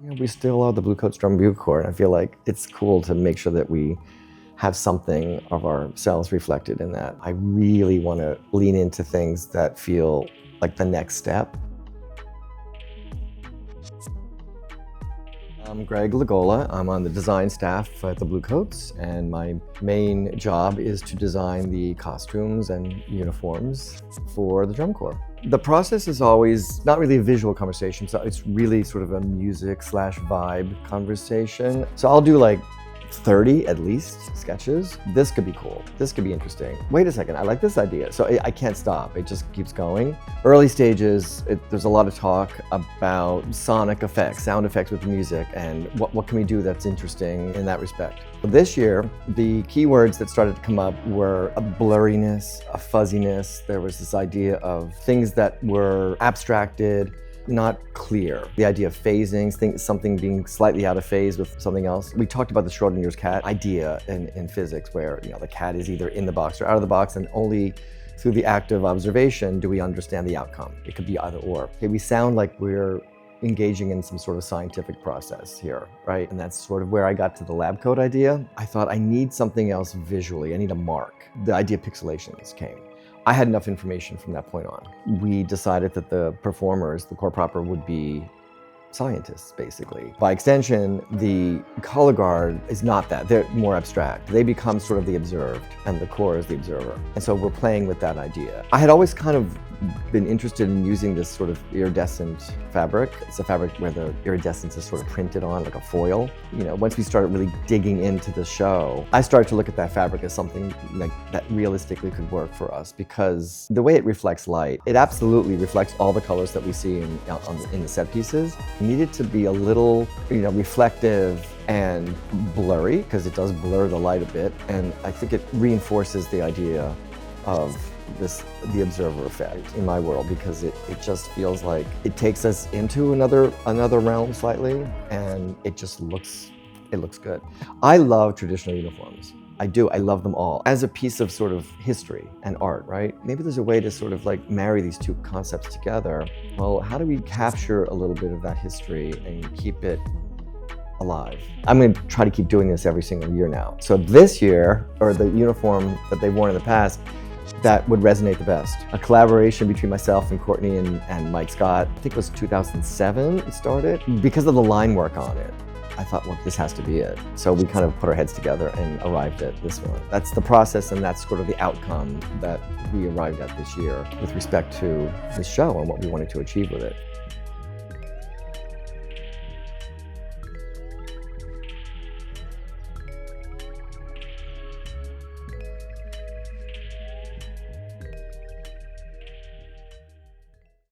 We still are the Bluecoats drum bugle corps, and I feel like it's cool to make sure that we have something of ourselves reflected in that. I really want to lean into things that feel like the next step. I'm Greg Lagola. I'm on the design staff at the Bluecoats, and my main job is to design the costumes and uniforms for the drum corps. The process is always not really a visual conversation, so it's really sort of a music/vibe conversation. So I'll do like 30 at least sketches. This could be cool. This could be interesting. Wait a second, I like this idea. So I can't stop. It just keeps going. Early stages, there's a lot of talk about sonic effects, sound effects with music, and what can we do that's interesting in that respect. This year, the keywords that started to come up were a blurriness, a fuzziness. There was this idea of things that were abstracted, not clear. The idea of phasing, something being slightly out of phase with something else. We talked about the Schrodinger's cat idea in physics, where the cat is either in the box or out of the box, and only through the act of observation do we understand the outcome. It could be either or. Okay, we sound like we're engaging in some sort of scientific process here, right? And that's sort of where I got to the lab coat idea. I thought I need something else visually. I need a mark. The idea of pixelations came. I had enough information from that point on. We decided that the performers, the corps proper, would be scientists, basically. By extension, the color guard is not that. They're more abstract. They become sort of the observed, and the corps is the observer. And so we're playing with that idea. I had always kind of been interested in using this sort of iridescent fabric. It's a fabric where the iridescence is sort of printed on like a foil. Once we started really digging into the show, I started to look at that fabric as something like that realistically could work for us, because the way it reflects light, it absolutely reflects all the colors that we see in the set pieces. It needed to be a little, reflective and blurry, because it does blur the light a bit, and I think it reinforces the idea of the observer effect in my world, because it just feels like it takes us into another realm slightly, and it looks good. I love traditional uniforms. I do. I love them all as a piece of sort of history and art, right? Maybe there's a way to sort of like marry these two concepts together. Well, how do we capture a little bit of that history and keep it alive? I'm going to try to keep doing this every single year now. So this year, or the uniform that they've worn in the past, that would resonate the best. A collaboration between myself and Courtney and Mike Scott. I think it was 2007 it started. Because of the line work on it, I thought, well, this has to be it. So we kind of put our heads together and arrived at this one. That's the process, and that's sort of the outcome that we arrived at this year with respect to this show and what we wanted to achieve with it.